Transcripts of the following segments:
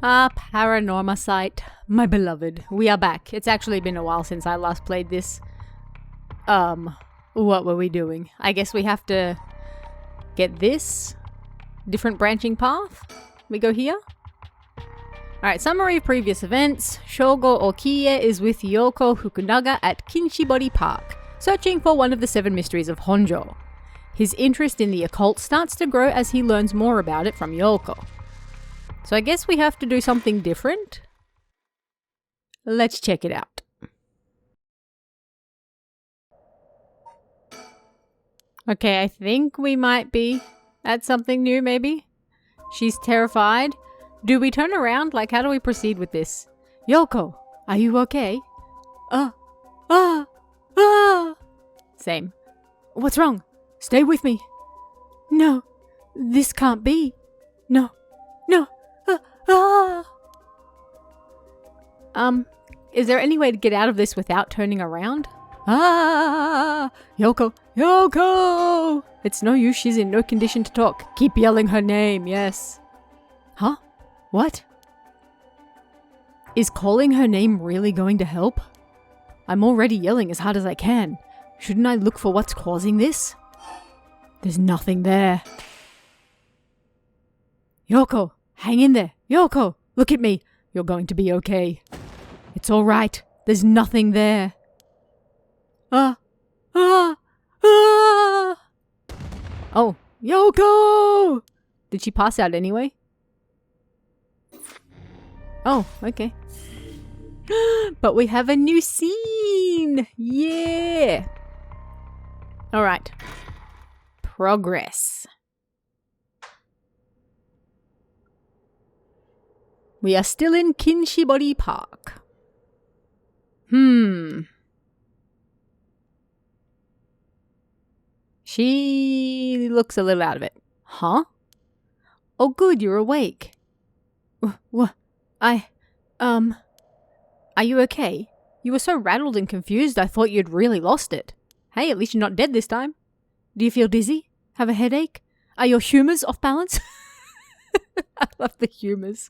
Ah, Paranormasight, my beloved. We are back. It's actually been a while since I last played this. What were we doing? I guess we have to get this different branching path. We go here. Alright, summary of previous events. Shogo Okiye is with Yoko Fukunaga at Kinshibori Park, searching for one of the 7 mysteries of Honjo. His interest in the occult starts to grow as he learns more about it from Yoko. So I guess we have to do something different. Let's check it out. Okay, I think we might be at something new, maybe? She's terrified. Do we turn around? Like, how do we proceed with this? Yoko, are you okay? Same. What's wrong? Stay with me. No, this can't be. No. Is there any way to get out of this without turning around? Yoko! It's no use, she's in no condition to talk. Keep yelling her name, yes. Huh? What? Is calling her name really going to help? I'm already yelling as hard as I can. Shouldn't I look for what's causing this? There's nothing there. Yoko, hang in there. Yoko, look at me. You're going to be okay. It's all right. There's nothing there. Oh, Yoko! Did she pass out anyway? Oh, okay. But we have a new scene! Yeah! Alright. Progress. We are still in Kinshibori Park. She looks a little out of it. Huh? Oh good, you're awake. What? Are you okay? You were so rattled and confused I thought you'd really lost it. Hey, at least you're not dead this time. Do you feel dizzy? Have a headache? Are your humours off balance? I love the humours.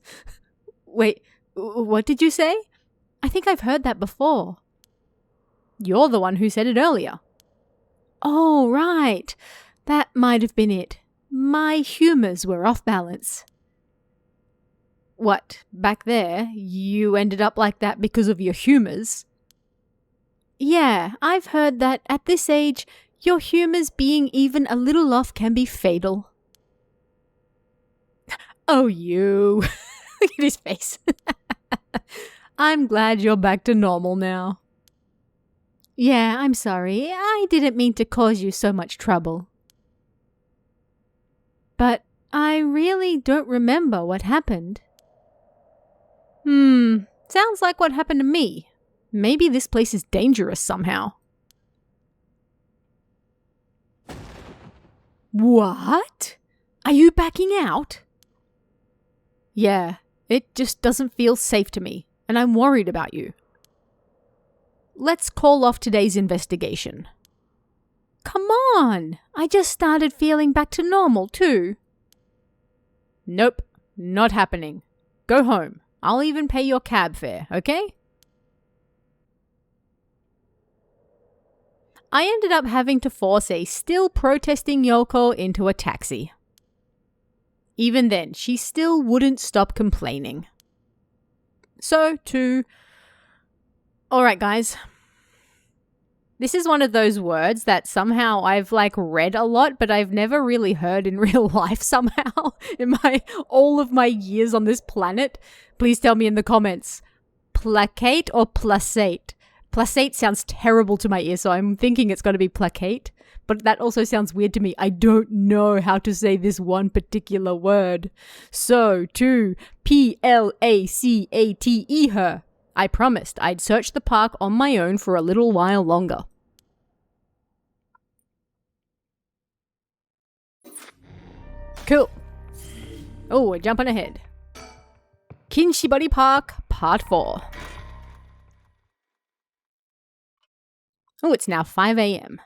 Wait, what did you say? I think I've heard that before. You're the one who said it earlier. Oh, right. That might have been it. My humours were off balance. What, back there, you ended up like that because of your humours? Yeah, I've heard that at this age, your humours being even a little off can be fatal. Oh, you. Look at his face. I'm glad you're back to normal now. Yeah, I'm sorry. I didn't mean to cause you so much trouble. But I really don't remember what happened. Sounds like what happened to me. Maybe this place is dangerous somehow. What? Are you backing out? Yeah, it just doesn't feel safe to me, and I'm worried about you. Let's call off today's investigation. Come on! I just started feeling back to normal too. Nope, not happening. Go home. I'll even pay your cab fare, okay? I ended up having to force a still protesting Yoko into a taxi. Even then, she still wouldn't stop complaining. So, Alright guys. This is one of those words that somehow I've read a lot, but I've never really heard in real life somehow in all of my years on this planet. Please tell me in the comments. Placate or placate? Placate sounds terrible to my ear, so I'm thinking it's got to be placate. But that also sounds weird to me. I don't know how to say this one particular word. So, to Placate her. I promised I'd search the park on my own for a little while longer. Cool. Oh, we're jumping ahead. Kinshibori Park, Part 4. Oh, it's now 5 a.m.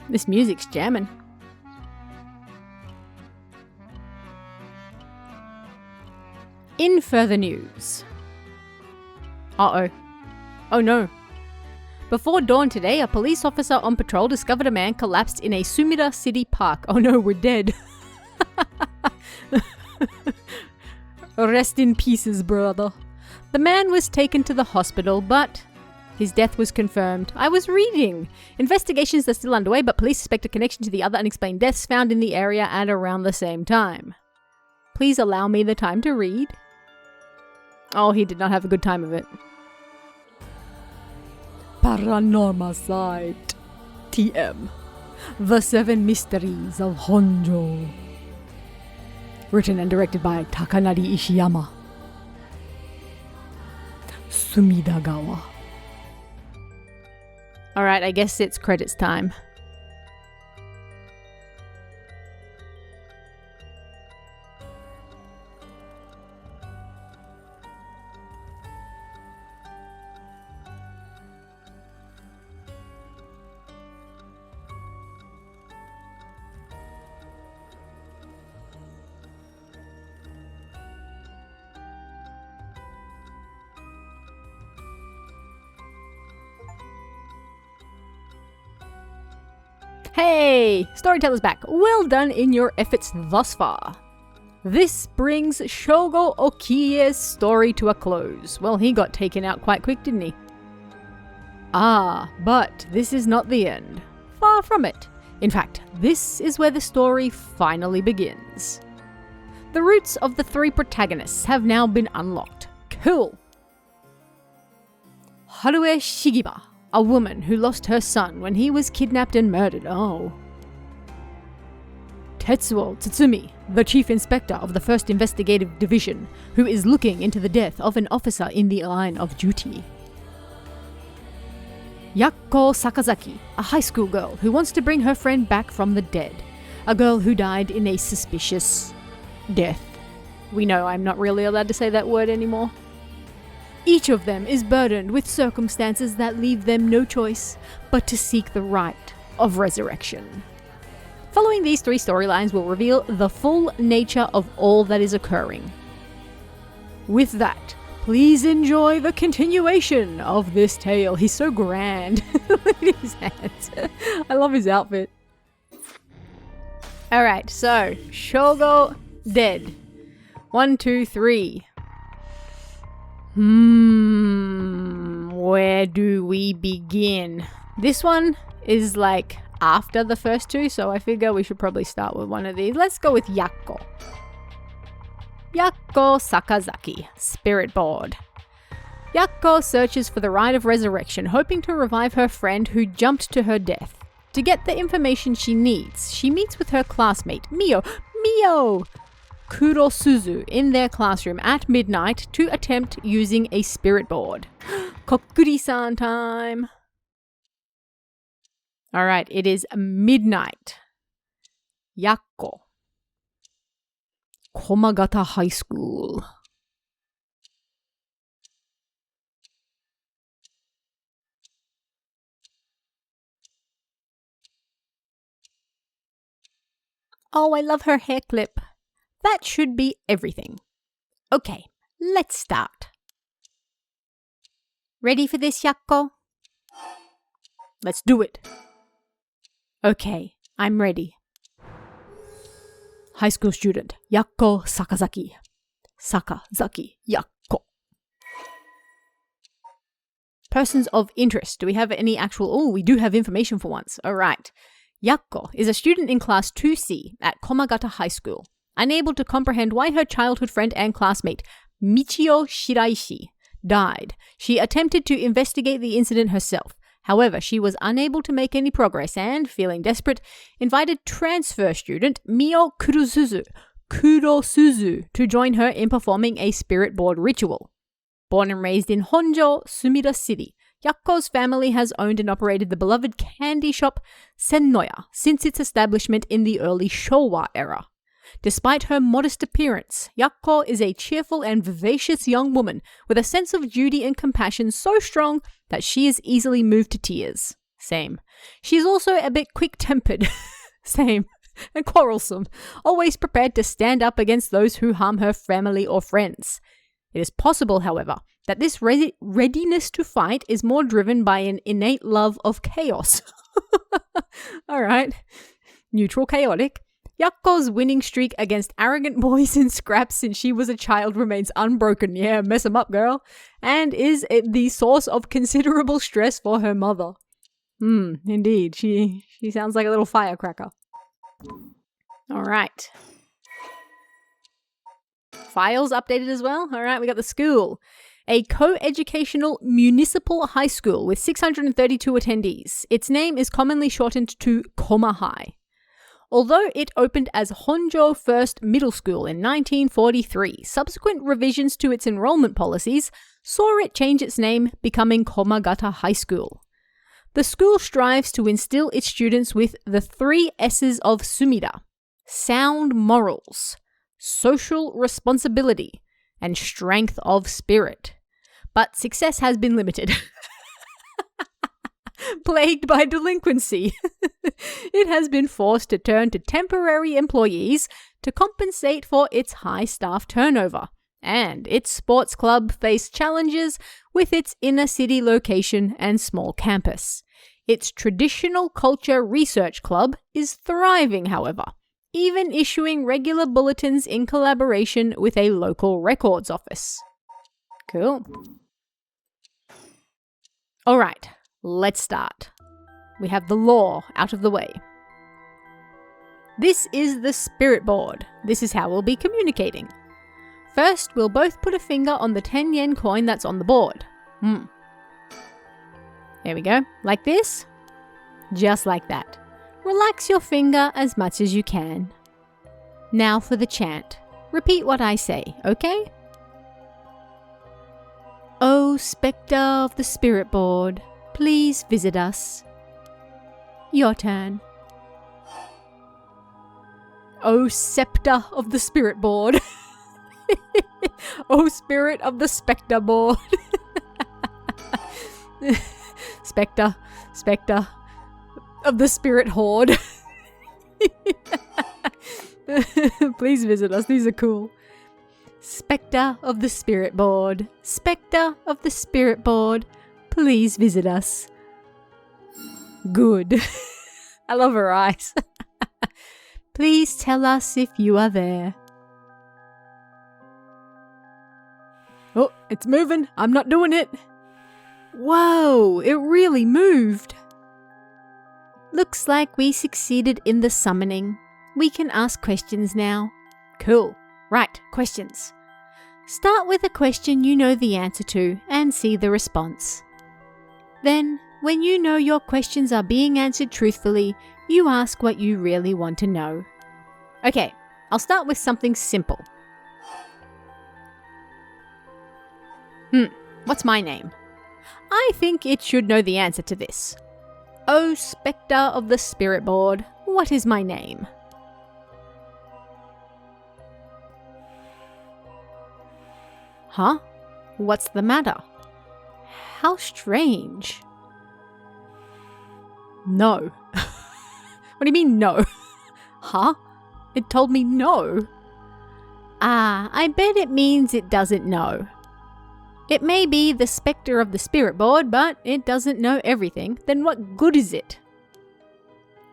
This music's jamming. In further news. Uh-oh. Oh no. Before dawn today, a police officer on patrol discovered a man collapsed in a Sumida City park. Oh no, we're dead. Rest in pieces, brother. The man was taken to the hospital, but his death was confirmed. I was reading. Investigations are still underway, but police suspect a connection to the other unexplained deaths found in the area at around the same time. Please allow me the time to read. Oh, he did not have a good time of it. Paranormasight. TM. The Seven Mysteries of Honjo. Written and directed by Takanari Ishiyama. Sumidagawa. Alright, I guess it's credits time. Hey! Storyteller's back. Well done in your efforts thus far. This brings Shogo Okie's story to a close. Well, he got taken out quite quick, didn't he? Ah, but this is not the end. Far from it. In fact, this is where the story finally begins. The roots of the three protagonists have now been unlocked. Cool! Harue Shigiba, a woman who lost her son when he was kidnapped and murdered. Oh. Tetsuo Tsutsumi, the chief inspector of the 1st Investigative Division, who is looking into the death of an officer in the line of duty. Yoko Sakazaki, a high school girl who wants to bring her friend back from the dead. A girl who died in a suspicious death. We know I'm not really allowed to say that word anymore. Each of them is burdened with circumstances that leave them no choice but to seek the right of resurrection. Following these three storylines will reveal the full nature of all that is occurring. With that, please enjoy the continuation of this tale. He's so grand. Look at his hands. I love his outfit. Alright, so Shogo dead. 1, 2, 3. Where do we begin? This one is like after the first two, so I figure we should probably start with one of these. Let's go with Yako. Yako Sakazaki, Spirit Board. Yako searches for the rite of resurrection, hoping to revive her friend who jumped to her death. To get the information she needs, she meets with her classmate, Mio Kurosuzu in their classroom at midnight to attempt using a spirit board. Kokkuri-san time. Alright, it is midnight. Yako. Komagata High School. Oh, I love her hair clip. That should be everything. Okay, let's start. Ready for this, Yako? Let's do it. Okay, I'm ready. High school student, Yako Sakazaki. Sakazaki Yako. Persons of interest. Do we have any actual... Oh, we do have information for once. All right. Yako is a student in class 2C at Komagata High School. Unable to comprehend why her childhood friend and classmate, Michio Shiraishi, died, she attempted to investigate the incident herself. However, she was unable to make any progress and, feeling desperate, invited transfer student Mio Kurosuzu to join her in performing a spirit board ritual. Born and raised in Honjo, Sumida City, Yako's family has owned and operated the beloved candy shop Sennoya since its establishment in the early Showa era. Despite her modest appearance, Yako is a cheerful and vivacious young woman with a sense of duty and compassion so strong that she is easily moved to tears. Same. She is also a bit quick-tempered. Same. And quarrelsome. Always prepared to stand up against those who harm her family or friends. It is possible, however, that this readiness to fight is more driven by an innate love of chaos. Alright. Neutral chaotic. Yako's winning streak against arrogant boys in scraps since she was a child remains unbroken. Yeah, mess 'em up, girl. And is the source of considerable stress for her mother. Indeed. She sounds like a little firecracker. Alright. Files updated as well. Alright, we got the school. A co-educational municipal high school with 632 attendees. Its name is commonly shortened to Koma High. Although it opened as Honjo First Middle School in 1943, subsequent revisions to its enrollment policies saw it change its name, becoming Komagata High School. The school strives to instill its students with the 3 S's of Sumida: sound morals, social responsibility, and strength of spirit. But success has been limited. Plagued by delinquency, it has been forced to turn to temporary employees to compensate for its high staff turnover, and its sports club faced challenges with its inner city location and small campus. Its traditional culture research club is thriving, however, even issuing regular bulletins in collaboration with a local records office. Cool. All right. Let's start. We have the law out of the way. This is the spirit board. This is how we'll be communicating. First, we'll both put a finger on the 10 yen coin that's on the board. There we go. Like this. Just like that. Relax your finger as much as you can. Now for the chant. Repeat what I say, okay? Oh, spectre of the spirit board, please visit us. Your turn. Oh, scepter of the spirit board. Oh, spirit of the spectre board. Spectre of the spirit horde. Please visit us. These are cool. Spectre of the spirit board. Spectre of the spirit board. Please visit us. Good. I love her eyes. Please tell us if you are there. Oh, it's moving. I'm not doing it. Whoa, it really moved. Looks like we succeeded in the summoning. We can ask questions now. Cool. Right, questions. Start with a question you know the answer to and see the response. Then, when you know your questions are being answered truthfully, you ask what you really want to know. Okay, I'll start with something simple. What's my name? I think it should know the answer to this. Oh, spectre of the spirit board, what is my name? Huh? What's the matter? How strange. No. What do you mean no? Huh? It told me no. Ah, I bet it means it doesn't know. It may be the spectre of the spirit board, but it doesn't know everything. Then what good is it?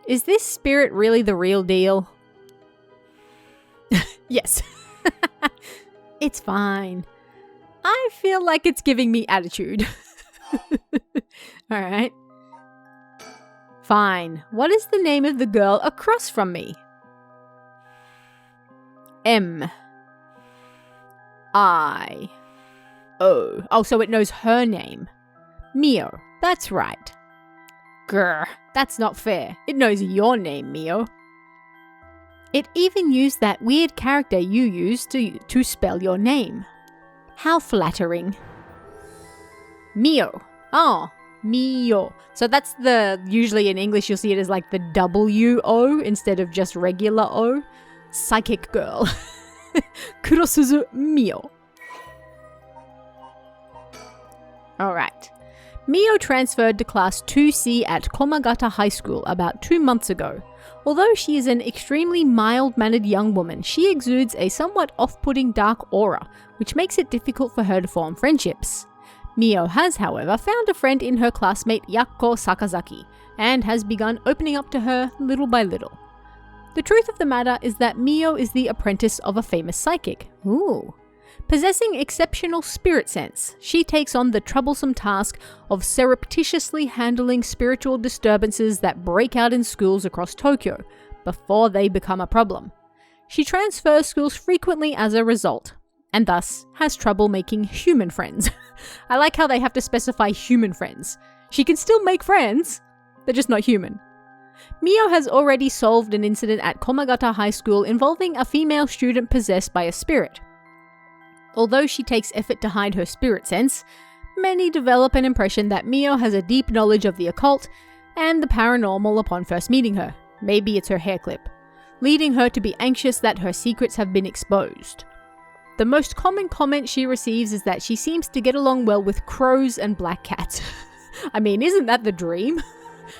Is this spirit really the real deal? Yes. It's fine. I feel like it's giving me attitude. Alright. Fine. What is the name of the girl across from me? M. I. O. Oh, so it knows her name. Mio. That's right. Grr. That's not fair. It knows your name, Mio. It even used that weird character you used to spell your name. How flattering. Mio. Oh, Mio. So that's usually in English you'll see it as like the W-O instead of just regular O. Psychic girl. Kurosuzu Mio. Alright. Mio transferred to Class 2C at Komagata High School about 2 months ago. Although she is an extremely mild-mannered young woman, she exudes a somewhat off-putting dark aura, which makes it difficult for her to form friendships. Mio has, however, found a friend in her classmate Yako Sakazaki, and has begun opening up to her little by little. The truth of the matter is that Mio is the apprentice of a famous psychic. Ooh. Possessing exceptional spirit sense, she takes on the troublesome task of surreptitiously handling spiritual disturbances that break out in schools across Tokyo before they become a problem. She transfers schools frequently as a result, and thus has trouble making human friends. I like how they have to specify human friends. She can still make friends, they're just not human. Mio has already solved an incident at Komagata High School involving a female student possessed by a spirit. Although she takes effort to hide her spirit sense, many develop an impression that Mio has a deep knowledge of the occult and the paranormal upon first meeting her. Maybe it's her hair clip, leading her to be anxious that her secrets have been exposed. The most common comment she receives is that she seems to get along well with crows and black cats. I mean, isn't that the dream?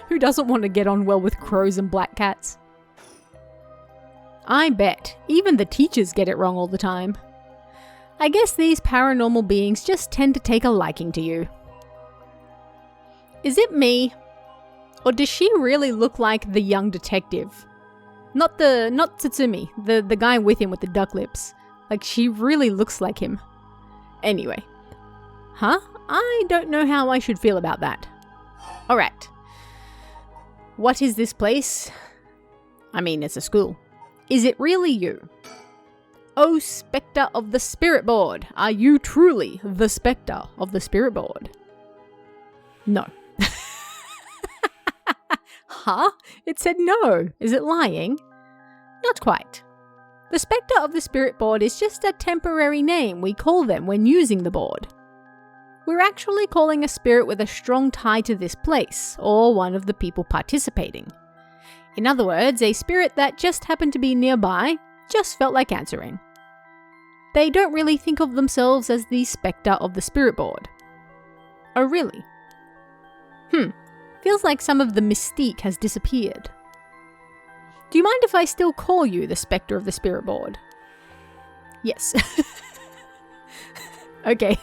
Who doesn't want to get on well with crows and black cats? I bet even the teachers get it wrong all the time. I guess these paranormal beings just tend to take a liking to you. Is it me? Or does she really look like the young detective? Not Tsutsumi, the guy with him with the duck lips. Like, she really looks like him. Anyway. Huh? I don't know how I should feel about that. Alright. What is this place? I mean, it's a school. Is it really you? Oh, Spectre of the Spirit Board, are you truly the Spectre of the Spirit Board? No. Huh? It said no. Is it lying? Not quite. The Spectre of the Spirit Board is just a temporary name we call them when using the board. We're actually calling a spirit with a strong tie to this place, or one of the people participating. In other words, a spirit that just happened to be nearby just felt like answering. They don't really think of themselves as the Spectre of the Spirit Board. Oh, really? Feels like some of the mystique has disappeared. Do you mind if I still call you the Spectre of the Spirit Board? Yes. Okay.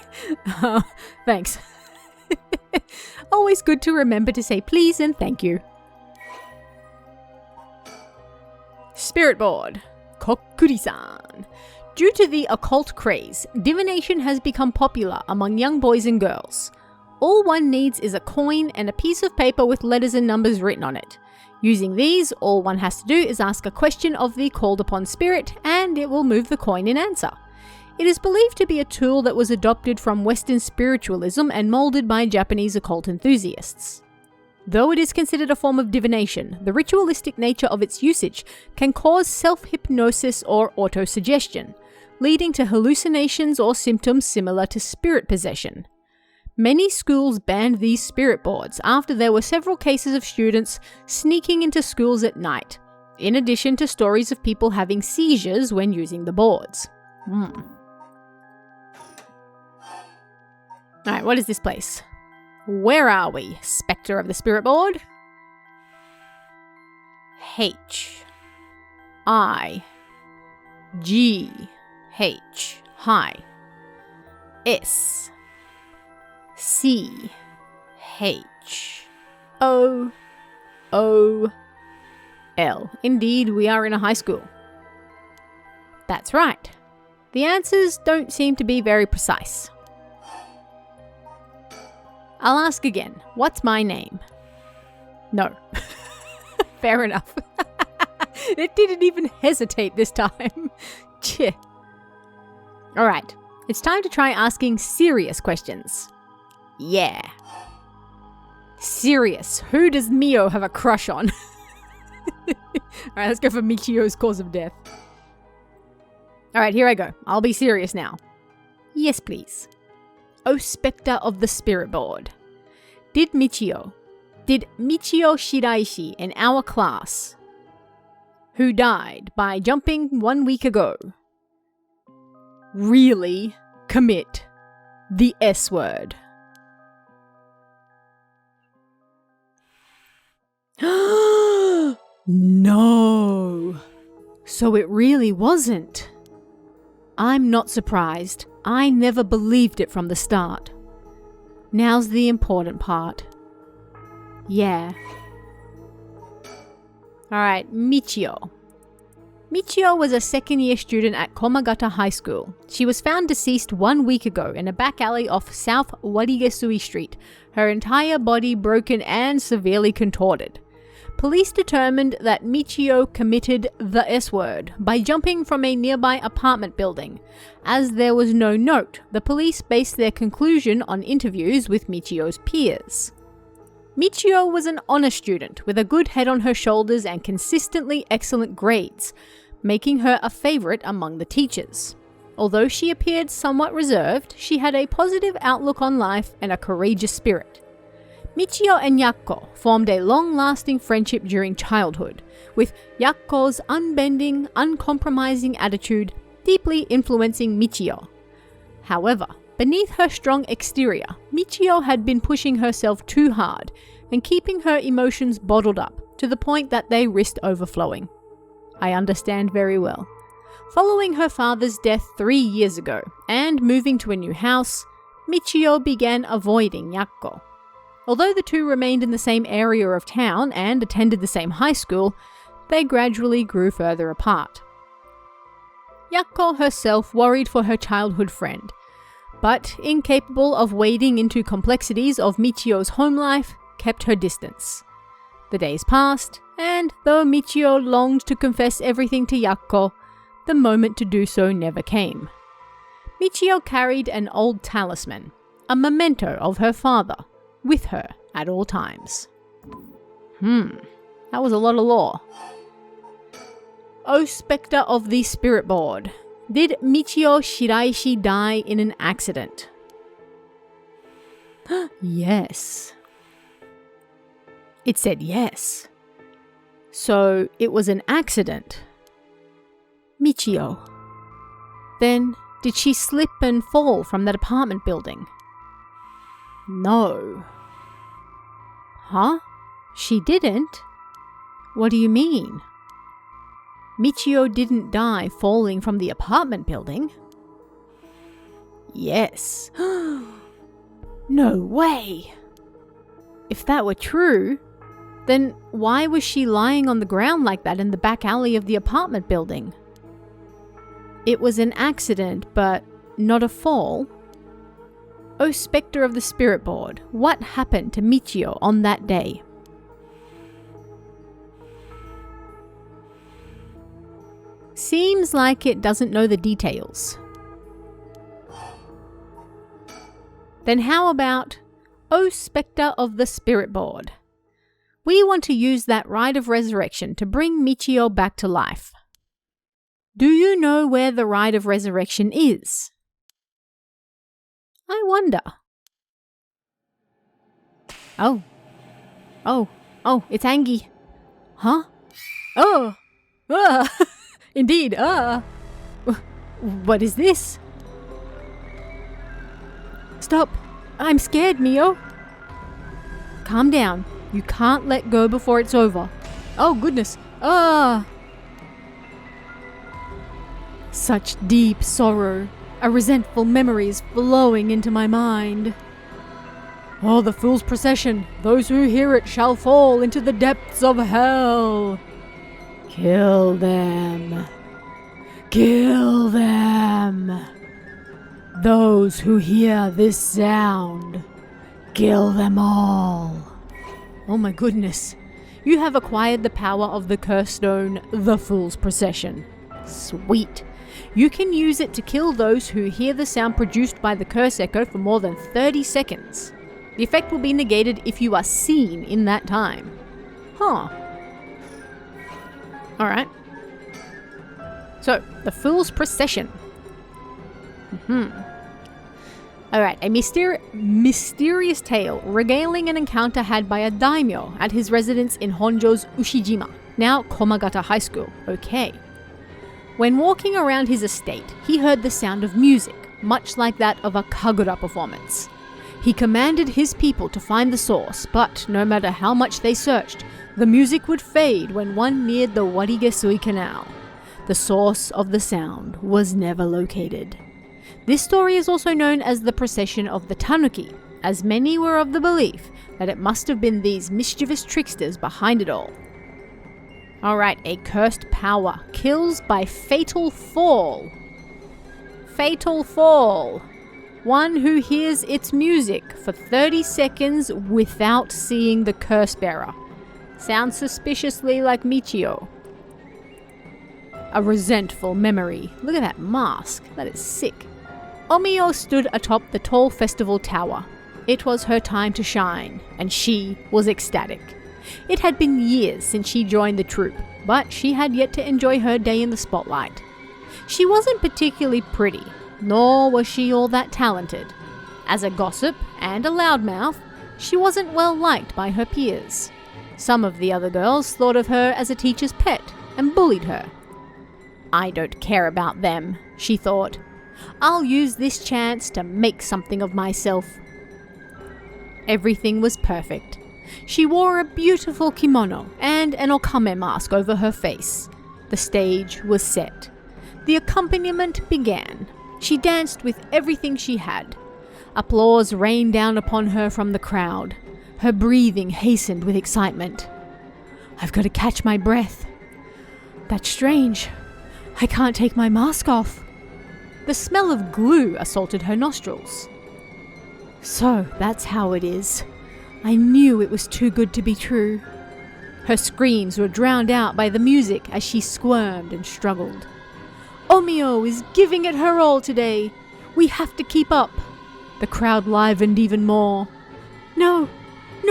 Thanks. Always good to remember to say please and thank you. Spirit Board. Kokkuri-san. Due to the occult craze, divination has become popular among young boys and girls. All one needs is a coin and a piece of paper with letters and numbers written on it. Using these, all one has to do is ask a question of the called upon spirit, and it will move the coin in answer. It is believed to be a tool that was adopted from Western spiritualism and molded by Japanese occult enthusiasts. Though it is considered a form of divination, the ritualistic nature of its usage can cause self-hypnosis or autosuggestion, leading to hallucinations or symptoms similar to spirit possession. Many schools banned these spirit boards after there were several cases of students sneaking into schools at night, in addition to stories of people having seizures when using the boards. Alright, what is this place? Where are we, Spectre of the Spirit Board? H. I. G. H. Hi. S. C. H. O. O. L. Indeed, we are in a high school. That's right. The answers don't seem to be very precise. I'll ask again. What's my name? No. Fair enough. It didn't even hesitate this time. Cheh. Alright, it's time to try asking serious questions. Yeah. Serious. Who does Mio have a crush on? Alright, let's go for Michio's cause of death. Alright, here I go. I'll be serious now. Yes, please. O Spectre of the Spirit Board. Did Michio Shiraishi in our class, who died by jumping 1 week ago, really commit the S word? No. So it really wasn't. I'm not surprised. I never believed it from the start. Now's the important part. Yeah. Alright, Michio. Michio was a second-year student at Komagata High School. She was found deceased 1 week ago in a back alley off South Warigesui Street, her entire body broken and severely contorted. Police determined that Michio committed the S-word by jumping from a nearby apartment building. As there was no note, the police based their conclusion on interviews with Michio's peers. Michio was an honor student with a good head on her shoulders and consistently excellent grades, making her a favorite among the teachers. Although she appeared somewhat reserved, she had a positive outlook on life and a courageous spirit. Michio and Yako formed a long-lasting friendship during childhood, with Yako's unbending, uncompromising attitude deeply influencing Michio. However, beneath her strong exterior, Michio had been pushing herself too hard and keeping her emotions bottled up to the point that they risked overflowing. I understand very well. Following her father's death 3 years ago and moving to a new house, Michio began avoiding Yako. Although the two remained in the same area of town and attended the same high school, they gradually grew further apart. Yako herself worried for her childhood friend, but incapable of wading into complexities of Michio's home life, kept her distance. The days passed, and though Michio longed to confess everything to Yako, the moment to do so never came. Michio carried an old talisman, a memento of her father, with her at all times. That was a lot of lore. O Spectre of the Spirit Board. Did Michio Shiraishi die in an accident? Yes. It said yes. So it was an accident. Michio. Then did she slip and fall from that apartment building? No. Huh? She didn't? What do you mean? Michio didn't die falling from the apartment building? Yes. No way! If that were true, then why was she lying on the ground like that in the back alley of the apartment building? It was an accident, but not a fall. O Spectre of the Spirit Board, what happened to Michio on that day? Seems like it doesn't know the details. Then how about O Spectre of the Spirit Board? We want to use that rite of resurrection to bring Michio back to life. Do you know where the rite of resurrection is? I wonder. Oh, it's Angie. Huh? Oh, indeed, What is this? Stop. I'm scared, Mio. Calm down. You can't let go before it's over. Oh, goodness. Such deep sorrow. A resentful memories flowing into my mind. Oh, the fool's procession. Those who hear it shall fall into the depths of hell. Kill them. Kill them. Those who hear this sound, kill them all. Oh my goodness. You have acquired the power of the curse stone, the Fool's Procession. Sweet. You can use it to kill those who hear the sound produced by the curse echo for more than 30 seconds. The effect will be negated if you are seen in that time. Huh. Alright. So, the Fool's Procession. Alright, a mysterious tale regaling an encounter had by a daimyo at his residence in Honjo's Ushijima, now Komagata High School. Okay. When walking around his estate, he heard the sound of music, much like that of a kagura performance. He commanded his people to find the source, but no matter how much they searched, the music would fade when one neared the Warigesui Canal. The source of the sound was never located. This story is also known as the Procession of the Tanuki, as many were of the belief that it must have been these mischievous tricksters behind it all. Alright, a cursed power kills by fatal fall. Fatal fall. One who hears its music for 30 seconds without seeing the curse bearer. Sounds suspiciously like Michio. A resentful memory. Look at that mask. That is sick. Omio stood atop the tall festival tower. It was her time to shine, and she was ecstatic. It had been years since she joined the troupe, but she had yet to enjoy her day in the spotlight. She wasn't particularly pretty, nor was she all that talented. As a gossip and a loudmouth, she wasn't well liked by her peers. Some of the other girls thought of her as a teacher's pet and bullied her. I don't care about them, she thought. I'll use this chance to make something of myself. Everything was perfect. She wore a beautiful kimono and an okame mask over her face. The stage was set. The accompaniment began. She danced with everything she had. Applause rained down upon her from the crowd. Her breathing hastened with excitement. I've got to catch my breath. That's strange. I can't take my mask off. The smell of glue assaulted her nostrils. So that's how it is. I knew it was too good to be true. Her screams were drowned out by the music as she squirmed and struggled. Omio is giving it her all today. We have to keep up. The crowd livened even more. No,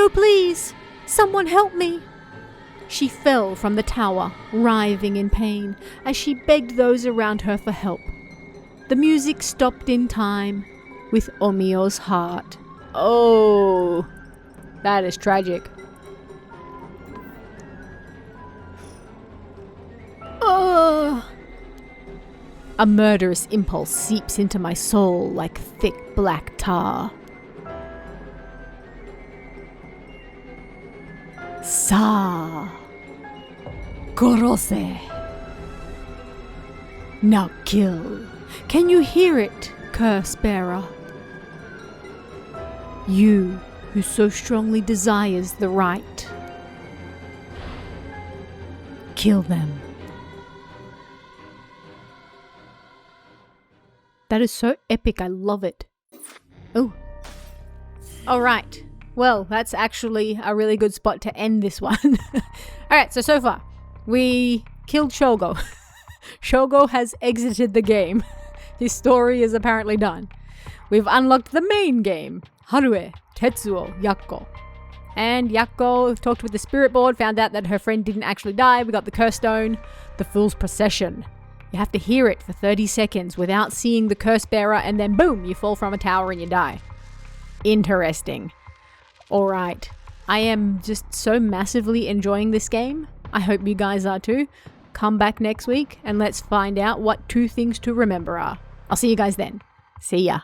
please, someone help me. She fell from the tower, writhing in pain, as she begged those around her for help. The music stopped in time with Omio's heart. Oh, that is tragic. Oh. A murderous impulse seeps into my soul like thick black tar. Sa. Korose. Now kill. Can you hear it, curse bearer? You who so strongly desires the right. Kill them. That is so epic, I love it. Oh. Alright. Well, that's actually a really good spot to end this one. Alright, so far, we killed Shogo. Shogo has exited the game. His story is apparently done. We've unlocked the main game. Harue, Tetsuo, Yako. And Yako talked with the spirit board, found out that her friend didn't actually die. We got the curse stone, the Fool's Procession. You have to hear it for 30 seconds without seeing the curse bearer, and then boom, you fall from a tower and you die. Interesting. Alright. I am just so massively enjoying this game. I hope you guys are too. Come back next week and let's find out what 2 things to remember are. I'll see you guys then. See ya.